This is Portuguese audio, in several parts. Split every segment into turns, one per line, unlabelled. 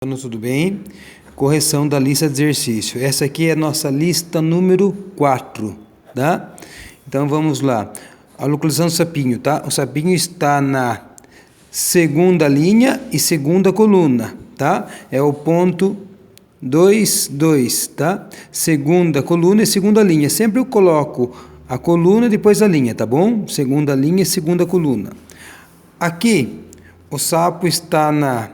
Tudo bem? Correção da lista de exercício. Essa aqui é a nossa lista número 4, tá? Então vamos lá. A localização do sapinho, tá? O sapinho está na segunda linha e segunda coluna, tá? É o ponto 2, 2, tá? Segunda coluna e segunda linha. Sempre eu coloco a coluna e depois a linha, tá bom? Segunda linha e segunda coluna. Aqui, o sapo está na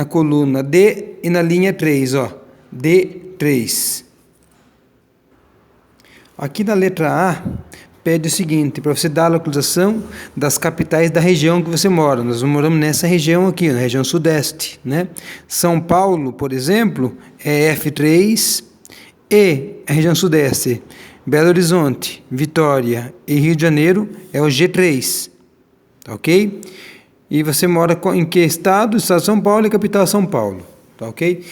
coluna D e na linha 3, ó, D3. Aqui na letra A, pede o seguinte, para você dar a localização das capitais da região que você mora. Nós moramos nessa região aqui, na região sudeste, né? São Paulo, por exemplo, é F3 e a região sudeste, Belo Horizonte, Vitória e Rio de Janeiro é o G3, tá ok? E você mora em que estado? Estado de São Paulo e capital São Paulo. Tá ok?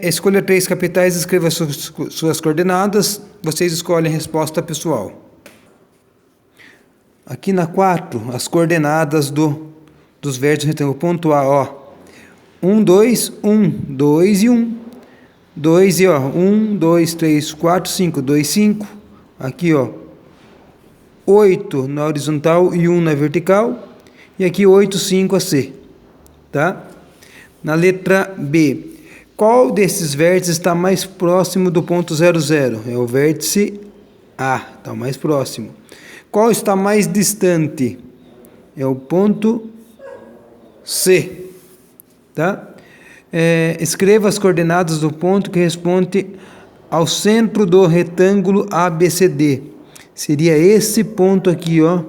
Escolha 3 capitais, escreva suas coordenadas. Vocês escolhem a resposta pessoal. Aqui na 4, as coordenadas dos vértices do retângulo. Ponto A, ó. 1, 2, 1, 2 e 1. 2 e ó. 1, 2, 3, 4, 5. 2, 5. Aqui, ó. 8 na horizontal e 1 na vertical. E aqui 8, 5 a C, tá? Na letra B, qual desses vértices está mais próximo do ponto 0, 0? É o vértice A, está o mais próximo. Qual está mais distante? É o ponto C, tá? Escreva as coordenadas do ponto que responde ao centro do retângulo ABCD. Seria esse ponto aqui, ó.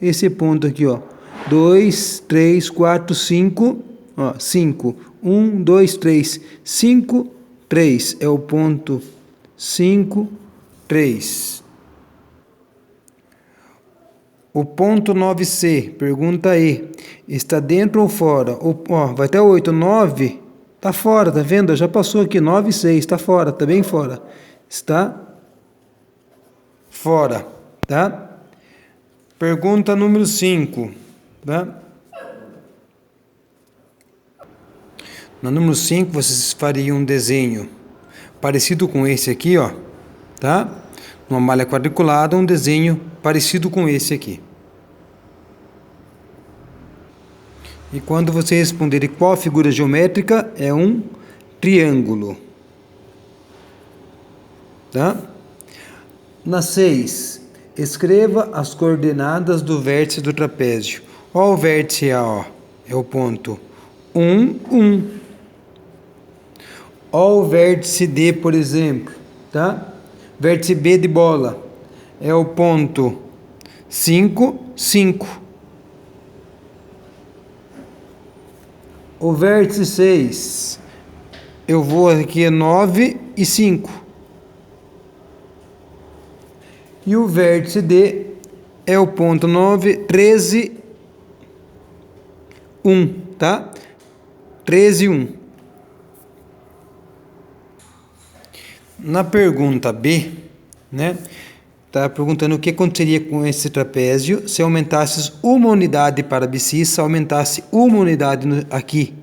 Esse ponto aqui, ó. 2, 3, 4, 5, ó, 5, 1, 2, 3, 5, 3, é o ponto 5, 3. O ponto 9C, pergunta E, está dentro ou fora? Ó, vai até 8, 9, está fora, tá vendo? Já passou aqui, 9 e 6, está fora, está bem fora. Está fora, tá? Pergunta número 5. Tá? No número 5, vocês fariam um desenho parecido com esse aqui, ó, tá? Numa malha quadriculada, um desenho parecido com esse aqui. E quando você responder qual figura geométrica, é um triângulo. Tá? Na 6, escreva as coordenadas do vértice do trapézio. Ó, o vértice A, ó, é o ponto 1, 1. Ó, o vértice D, por exemplo, tá? Vértice B de bola é o ponto 5, 5. O vértice 6, eu vou aqui 9 e 5. E o vértice D é o ponto 9, 13, 1, tá? 13, 1. Na pergunta B, né? Tá perguntando o que aconteceria com esse trapézio se aumentasses uma unidade para abscissa, aumentasse uma unidade aqui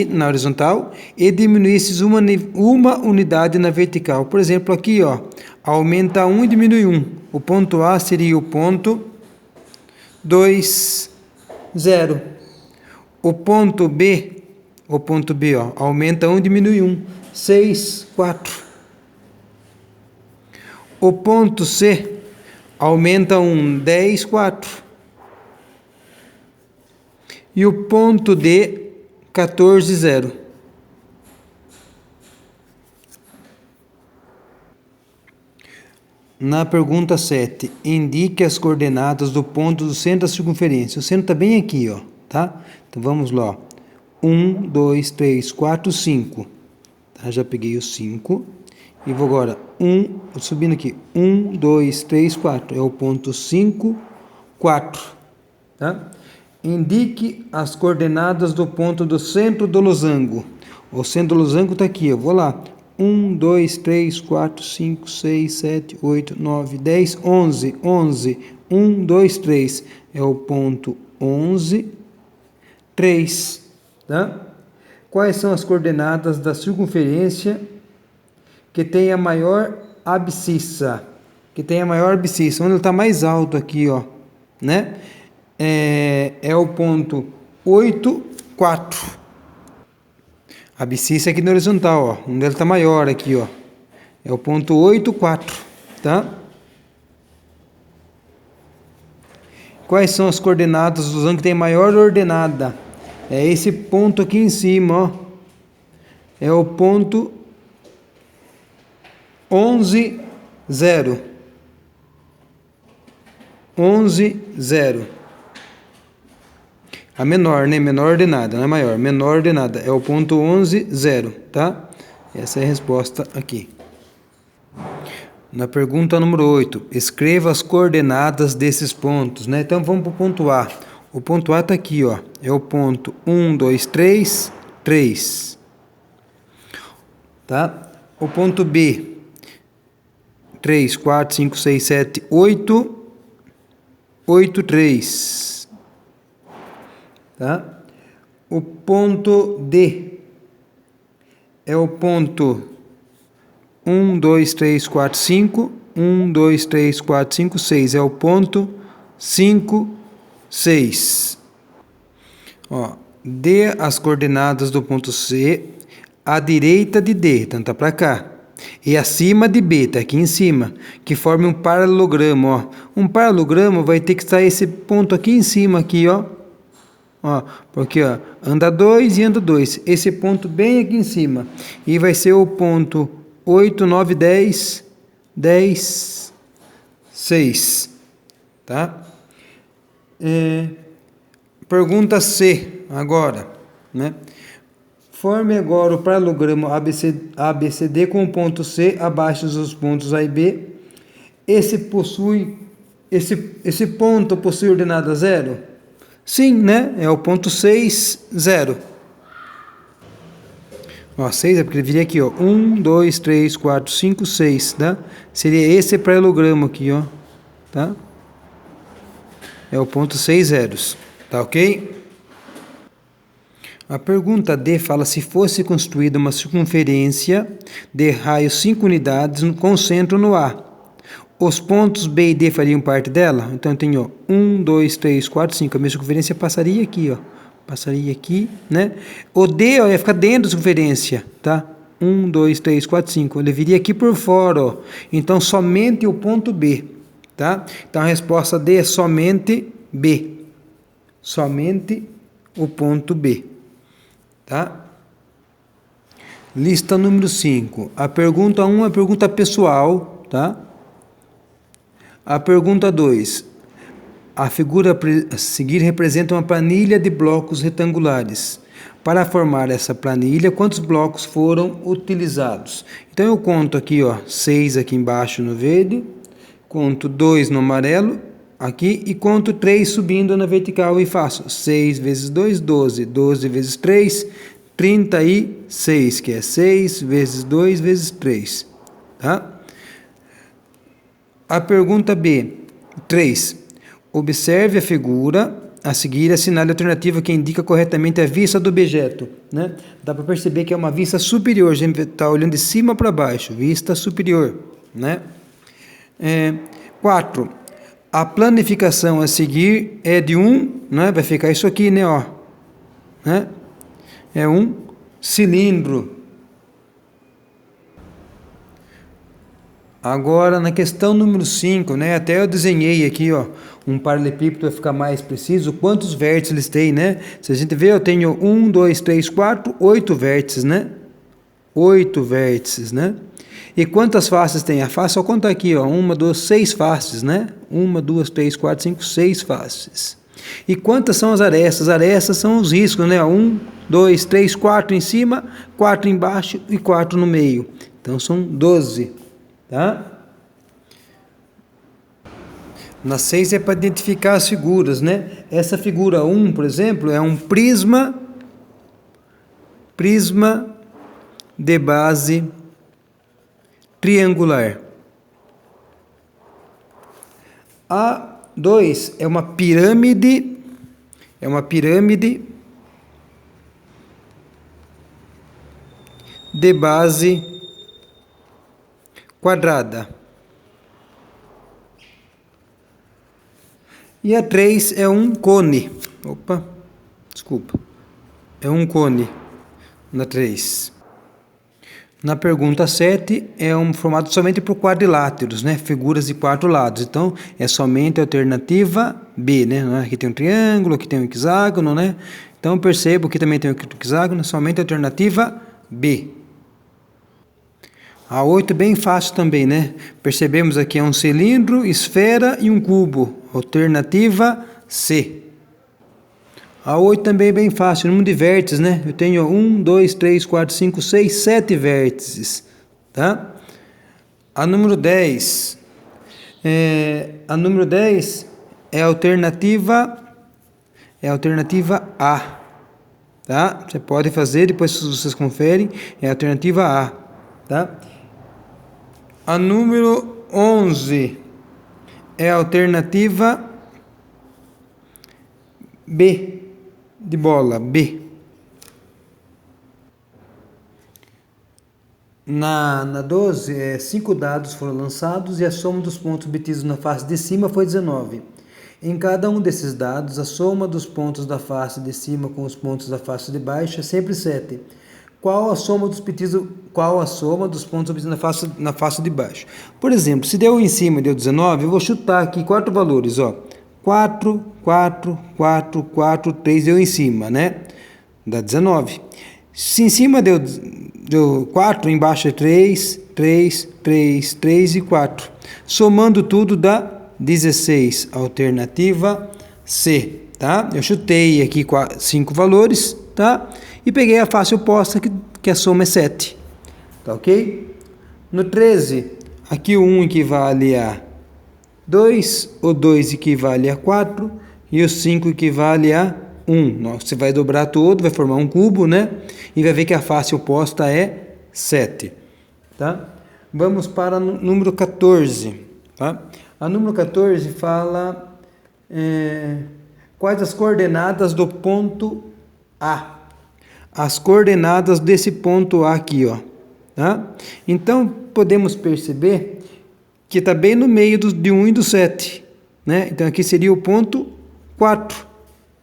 na horizontal e diminuísses uma unidade na vertical. Por exemplo, aqui, ó, aumenta 1 e diminui 1. O ponto A seria o ponto 2, 0. O ponto B, ó, aumenta 1 e diminui 1. 6, 4. O ponto C aumenta 1, 10, 4. E o ponto D, 14, 0. Na pergunta 7, indique as coordenadas do ponto do centro da circunferência. O centro está bem aqui, ó, tá? Então vamos lá. 1, 2, 3, 4, 5. Tá? Já peguei o 5. E vou agora, subindo aqui. 1, 2, 3, 4. É o ponto 5, 4. Tá? Indique as coordenadas do ponto do centro do losango. O centro do losango está aqui, eu vou lá. 1, 2, 3, 4, 5, 6, 7, 8, 9, 10, 11. 11. 1, 2, 3. É o ponto 11, 3. Tá? Quais são as coordenadas da circunferência que tem a maior abscissa? Que tem a maior abscissa, onde ele está mais alto aqui, ó, né? É o ponto 8, 4. A abscissa aqui na horizontal, ó, onde ele está maior aqui, ó. É o ponto 8, 4, tá? Quais são as coordenadas do ângulo que tem maior ordenada? É esse ponto aqui em cima, ó. É o ponto 11, 0. 11, 0. A menor, né? Menor ordenada, não é maior. Menor ordenada é o ponto 11, 0, tá? Essa é a resposta aqui. Na pergunta número 8, escreva as coordenadas desses pontos, né? Então vamos para o ponto A. O ponto A está aqui, ó. É o ponto 1, 2, 3, 3. Tá? O ponto B, 3, 4, 5, 6, 7, 8, 8, 3. Tá? O ponto D é o ponto 1, 2, 3, 4, 5. 1, 2, 3, 4, 5, 6. É o ponto 5, 6. Ó, dê as coordenadas do ponto C à direita de D, então tá para cá. E acima de B, tá aqui em cima, que forma um paralelogramo, ó. Um paralelogramo vai ter que estar esse ponto aqui em cima, aqui, ó. Ó, porque, ó, anda 2 e anda 2. Esse ponto bem aqui em cima. E vai ser o ponto 8, 9, 10, 10, 6. Tá? Pergunta C, agora, né? Forme agora o paralelogramo ABCD com o ponto C abaixo dos pontos A e B. Esse ponto possui ordenada 0? Sim, né? É o ponto 6, 0. Ó, 6 é porque ele viria aqui, ó. 1, 2, 3, 4, 5, 6, tá? Seria esse paralelogramo aqui, ó. Tá? É o ponto 6 zeros. Tá ok? A pergunta D fala se fosse construída uma circunferência de raio 5 unidades com centro no A. Os pontos B e D fariam parte dela? Então eu tenho 1, 2, 3, 4, 5. A minha circunferência passaria aqui, ó. Passaria aqui, né? O D, ó, ia ficar dentro da circunferência, tá? 1, 2, 3, 4, 5. Ele viria aqui por fora, ó. Então somente o ponto B, tá? Então a resposta D é somente B. Somente o ponto B. Tá? Lista número 5. A pergunta 1 é a pergunta pessoal, tá? A pergunta 2. A figura a seguir representa uma planilha de blocos retangulares. Para formar essa planilha, quantos blocos foram utilizados? Então eu conto aqui, ó, 6 aqui embaixo no verde, conto 2 no amarelo, aqui, e conto 3 subindo na vertical e faço 6 vezes 2, 12. 12 vezes 3, 36, que é 6 vezes 2 vezes 3. Tá? A pergunta B, 3. Observe a figura a seguir, assinale a alternativa que indica corretamente a vista do objeto. Né? Dá para perceber que é uma vista superior, a gente está olhando de cima para baixo, vista superior. Né? 4. A planificação a seguir é de né? Vai ficar isso aqui, né? Ó, né? É um cilindro. Agora, na questão número 5, né? Até eu desenhei aqui, ó, um paralelepípedo para ficar mais preciso. Quantos vértices eles têm, né? Se a gente ver, eu tenho 1, 2, 3, 4, 8 vértices, né? 8 vértices, né? E quantas faces tem? A face, só contar aqui, ó, 1, 2, 6 faces, né? 1, 2, 3, 4, 5, 6 faces. E quantas são as arestas? As arestas são os riscos, né? 1, 2, 3, 4 em cima, 4 embaixo e 4 no meio. Então são 12, tá? Na 6 é para identificar as figuras, né? Essa figura 1, por exemplo, é um prisma de base triangular. A 2 é uma pirâmide de base quadrada. E a 3 é um cone. Opa, desculpa. É um cone na 3. Na pergunta 7, é um formado somente por quadriláteros, né? Figuras de 4 lados. Então, é somente a alternativa B, né? Aqui tem um triângulo, aqui tem um hexágono, né? Então, percebo que também tem um hexágono, somente a alternativa B. A 8 é bem fácil também, né? Percebemos aqui é um cilindro, esfera e um cubo. Alternativa C. A 8 também é bem fácil, número de vértices, né? Eu tenho 1, 2, 3, 4, 5, 6, 7 vértices, tá? A número 10. A número 10 é a alternativa A, tá? Você pode fazer, depois vocês conferem, é a alternativa A, tá? A número 11 é a alternativa B, de bola, B. Na 12, 5 dados foram lançados e a soma dos pontos obtidos na face de cima foi 19. Em cada um desses dados, a soma dos pontos da face de cima com os pontos da face de baixo é sempre 7. Qual a soma dos pontos obtidos na face de baixo? Por exemplo, se deu em cima e deu 19, eu vou chutar aqui 4 valores, ó. 4, 4, 4, 4, 3 deu em cima, né? Dá 19. Se em cima deu 4, embaixo é 3, 3, 3, 3 e 4. Somando tudo dá 16. Alternativa C, tá? Eu chutei aqui 5 valores, tá? E peguei a face oposta, que a soma é 7. Tá ok? No 13, aqui o 1 equivale a 2, o 2 equivale a 4 e o 5 equivale a 1. Você vai dobrar todo, vai formar um cubo, né? E vai ver que a face oposta é 7. Tá? Vamos para o número 14. Tá? A número 14 fala quais as coordenadas do ponto A. As coordenadas desse ponto A aqui, ó. Tá? Então, podemos perceber que está bem no meio de 1 e do 7, né? Então, aqui seria o ponto 4,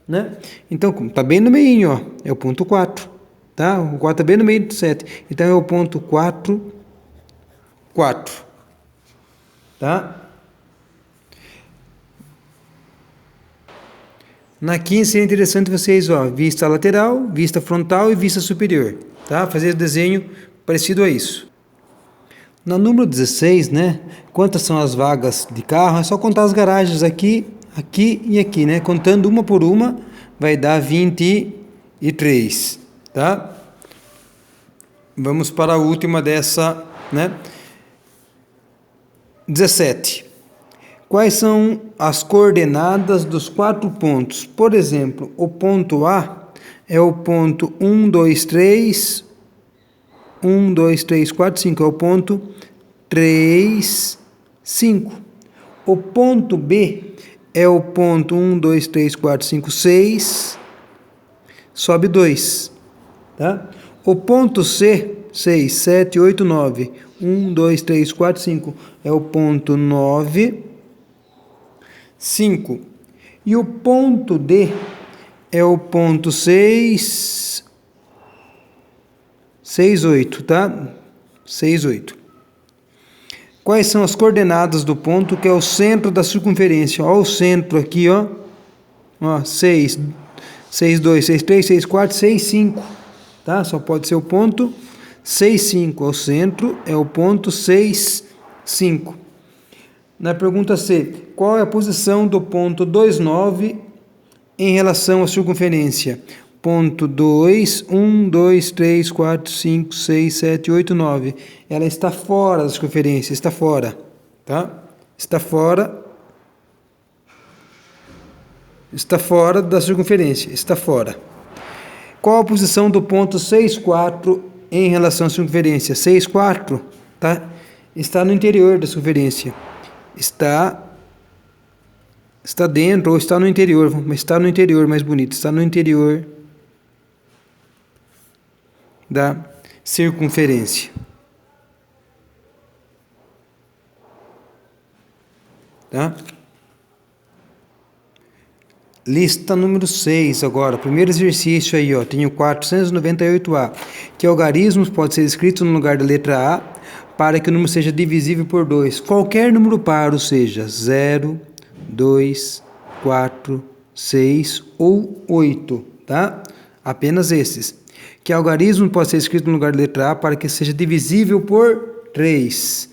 né? Então, está bem no meio, ó, é o ponto 4, tá? O 4 está bem no meio do 7, então é o ponto 4, 4, tá? Na 15 seria interessante vocês, ó, vista lateral, vista frontal e vista superior, tá? Fazer o desenho parecido a isso. No número 16, né? Quantas são as vagas de carro? É só contar as garagens aqui, aqui e aqui, né? Contando uma por uma, vai dar 23, tá? Vamos para a última dessa, né? 17. Quais são as coordenadas dos 4 pontos? Por exemplo, o ponto A é o ponto 1, 2, 3, 1, 2, 3, 4, 5, é o ponto 3, 5. O ponto B é o ponto 1, 2, 3, 4, 5, 6, sobe 2. Tá? O ponto C, 6, 7, 8, 9. 1, 2, 3, 4, 5, é o ponto 9, 5. E o ponto D é o ponto 6, 6, 8, tá? 6, 8. Quais são as coordenadas do ponto que é o centro da circunferência? Ó, o centro aqui, ó. Ó, 6, 6, 2, 6, 3, 6, 4, 6, 5. Tá? Só pode ser o ponto 6, 5. O centro é o ponto 6, 5. Na pergunta C, qual é a posição do ponto 2, 9 em relação à circunferência? Ponto 2, 1, 2, 3, 4, 5, 6, 7, 8, 9. Ela está fora da circunferência, está fora, tá? Está fora da circunferência, está fora. Qual a posição do ponto 6, 4 em relação à circunferência? 6, 4, tá? Está no interior da circunferência. Está dentro ou está no interior, mas está no interior, mais bonito, está no interior da circunferência. Tá? Lista número 6 agora, primeiro exercício aí, ó, tenho 498A. Que algarismos pode ser escrito no lugar da letra A para que o número seja divisível por 2? Qualquer número par, ou seja, 0, 2, 4, 6 ou 8, tá? Apenas esses. Que algarismo pode ser escrito no lugar da letra A para que seja divisível por 3?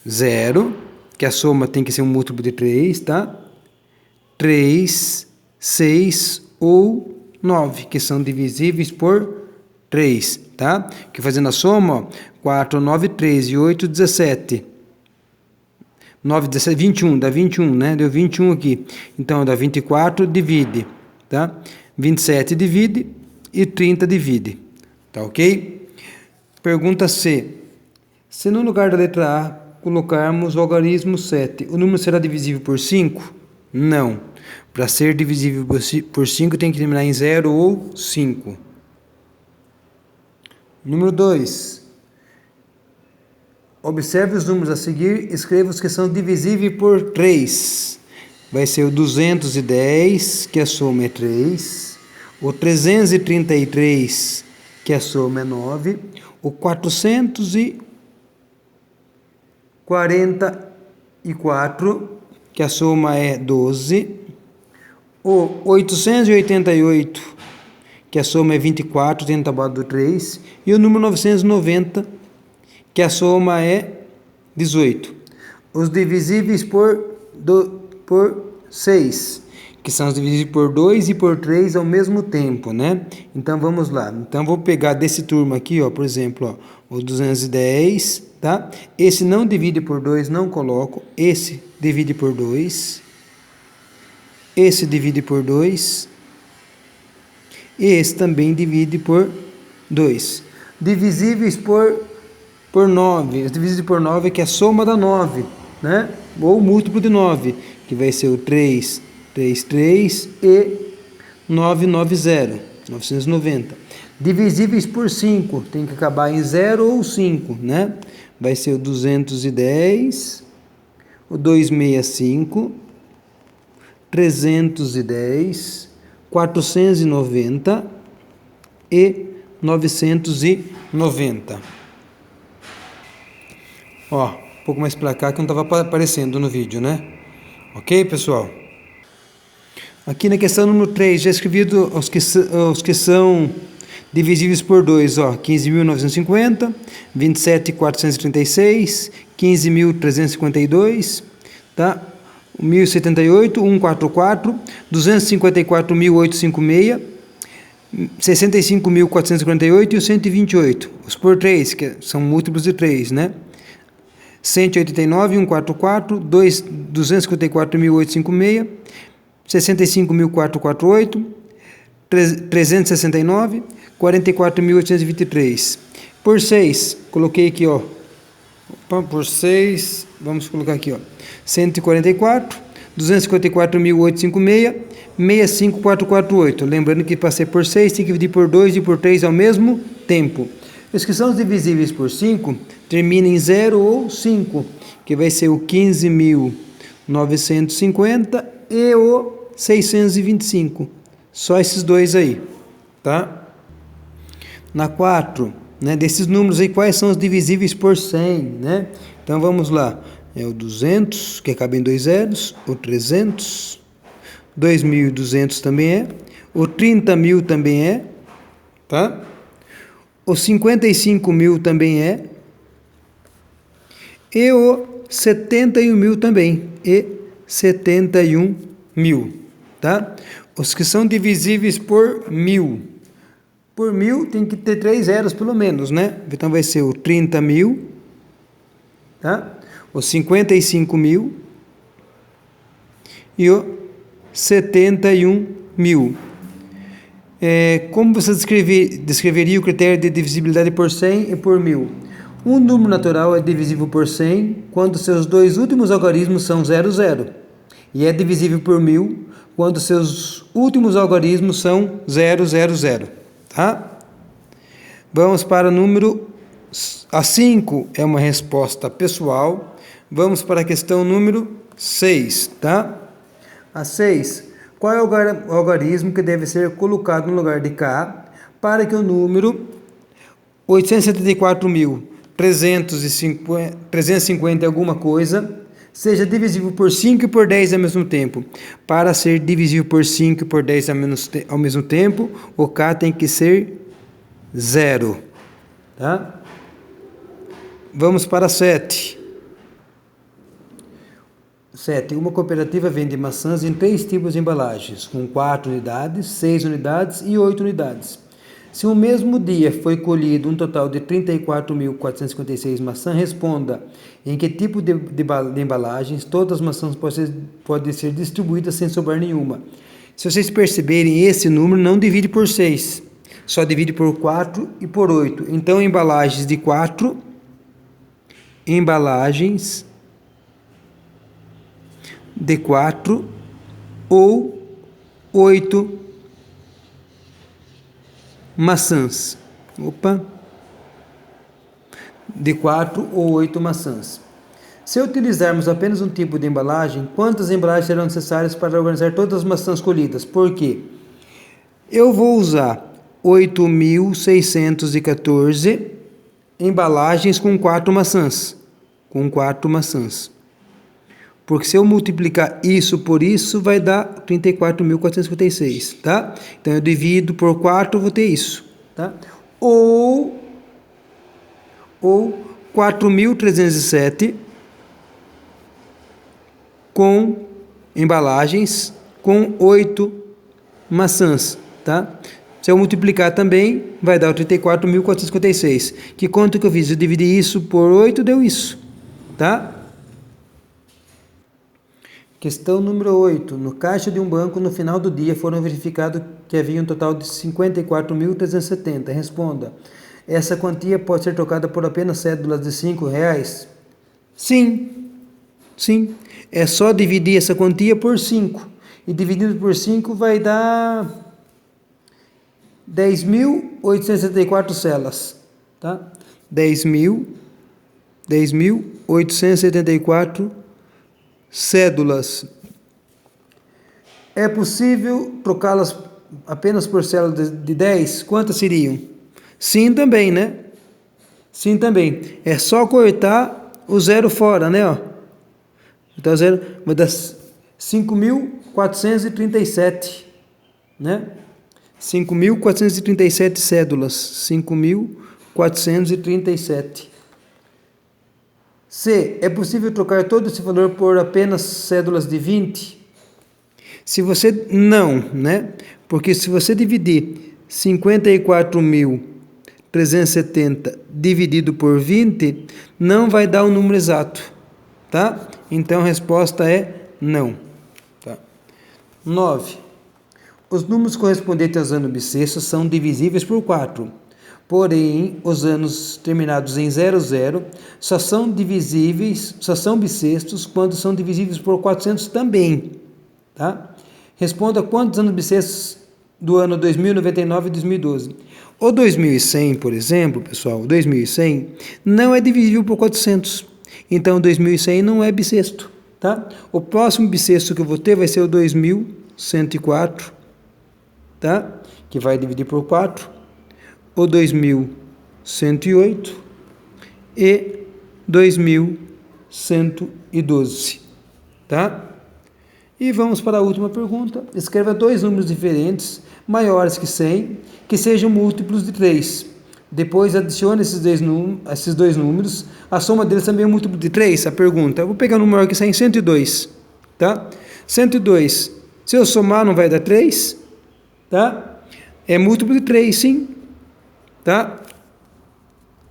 0, que a soma tem que ser um múltiplo de 3, tá? 3, 6 ou 9, que são divisíveis por 3, tá? Que fazendo a soma, ó, 4, 9, 3 e 8, 17. 9, 17, 21, dá 21, né? Deu 21 aqui. Então, dá 24, divide, tá? 27 divide e 30 divide, tá ok? Pergunta C. Se no lugar da letra A colocarmos o algarismo 7, o número será divisível por 5? Não. Para ser divisível por 5, tem que terminar em 0 ou 5. Número 2. Observe os números a seguir, escreva os que são divisíveis por 3. Vai ser o 210, que a soma é 3. O 333, que a soma é 9. O 444, que a soma é 12. O 888, que a soma é 24, dentro da base do 3. E o número 990, que a soma é 18. Os divisíveis por 6, que são os divisíveis por 2 e por 3 ao mesmo tempo, né? Então, vamos lá. Então, vou pegar desse turma aqui, ó, por exemplo, ó, o 210, tá? Esse não divide por 2, não coloco. Esse divide por 2. Esse divide por 2. E esse também divide por 2. Divisíveis por 9. Os divisíveis por 9 é que é a soma da 9, né? Ou múltiplo de 9, que vai ser o 3, 3, 3 e 990, 990. Divisíveis por 5, tem que acabar em 0 ou 5, né? Vai ser o 210, o 265, 310, 490 e 990. Ó, um pouco mais para cá que não estava aparecendo no vídeo, né? Ok, pessoal? Aqui na questão número 3, já escrevi os que são divisíveis por 2, ó, 15.950, 27.436, 15.352, tá? 1.078, 144, 254.856, 65.448 e o 128. Os por 3, que são múltiplos de 3, né? 189, 144, 254.856, 65.448, 369, 44.823. Por 6, coloquei aqui, ó. Opa, por 6, vamos colocar aqui, ó. 144, 254.856, 65.448. Lembrando que para ser por 6, tem que dividir por 2 e por 3 ao mesmo tempo. Os que são os divisíveis por 5, termina em 0 ou 5, que vai ser o 15.950 e o 625. Só esses dois aí, tá? Na 4, né, desses números aí, quais são os divisíveis por 100, né? Então, vamos lá. É o 200, que acaba em 2 zeros, o 300, 2.200 também é, o 30.000 também é, tá? O 55.000 também é, e o 71.000 também, e 71.000, tá? Os que são divisíveis por 1.000. Por 1.000 tem que ter 3 zeros pelo menos, né? Então vai ser o 30.000, tá? O 55.000 e o 71.000. Como você descreveria o critério de divisibilidade por 100 e por 1.000? Um número natural é divisível por 100 quando seus dois últimos algarismos são 0, 0. E é divisível por 1.000 quando seus últimos algarismos são 0, 0, 0. Tá? Vamos para o número... A 5 é uma resposta pessoal. Vamos para a questão número 6, tá? A 6. Qual é o algarismo que deve ser colocado no lugar de K para que o número 874.350 alguma coisa seja divisível por 5 e por 10 ao mesmo tempo? Para ser divisível por 5 e por 10 ao mesmo tempo, o K tem que ser 0. Tá? Vamos para 7. 7. Uma cooperativa vende maçãs em 3 tipos de embalagens, com 4 unidades, 6 unidades e 8 unidades. Se no mesmo dia foi colhido um total de 34.456 maçãs, responda em que tipo de embalagens todas as maçãs podem ser distribuídas sem sobrar nenhuma. Se vocês perceberem, esse número não divide por 6, só divide por 4 e por 8. Então, embalagens de 4, embalagens de 4 ou 8 maçãs. De 4 ou 8 maçãs. Se utilizarmos apenas um tipo de embalagem, quantas embalagens serão necessárias para organizar todas as maçãs colhidas? Por quê? Eu vou usar 8.614 embalagens com 4 maçãs. Com 4 maçãs. Porque se eu multiplicar isso por isso, vai dar 34.456, tá? Então, eu divido por 4, vou ter isso, tá? Ou 4.307 com embalagens com 8 maçãs, tá? Se eu multiplicar também, vai dar o 34.456. Que conta que eu fiz? Eu dividi isso por 8, deu isso, tá? Questão número 8. No caixa de um banco, no final do dia, foram verificados que havia um total de 54.370. Responda. Essa quantia pode ser trocada por apenas cédulas de R$5? Sim. Sim. É só dividir essa quantia por 5. E dividido por 5 vai dar 10.874 células. Tá? 10.874 cédulas. É possível trocá-las apenas por células de 10? Quantas seriam? Sim, também, né? Sim, também. É só cortar o zero fora, né? Ó. Então, zero vai dar 5.437, né? 5.437 cédulas. 5.437. C. É possível trocar todo esse valor por apenas cédulas de 20? Se você... Não, né? Porque se você dividir 54.370 dividido por 20, não vai dar o número exato, tá? Então, a resposta é não. Tá? 9. Os números correspondentes aos anos bissextos são divisíveis por 4. Porém, os anos terminados em 00 só são bissextos quando são divisíveis por 400 também, tá? Responda quantos anos bissextos do ano 2099 e 2012. O 2100, por exemplo, pessoal, o 2100 não é divisível por 400. Então, o 2100 não é bissexto, tá? O próximo bissexto que eu vou ter vai ser o 2104, tá? Que vai dividir por 4. O 2108 e 2112, tá? E vamos para a última pergunta. Escreva 2 números diferentes, maiores que 100, que sejam múltiplos de 3. Depois adicione esses dois números, a soma deles também é múltiplo de 3. A pergunta, eu vou pegar um número maior que 100, 102, tá? 102, se eu somar não vai dar 3, tá? É múltiplo de 3, sim. Tá?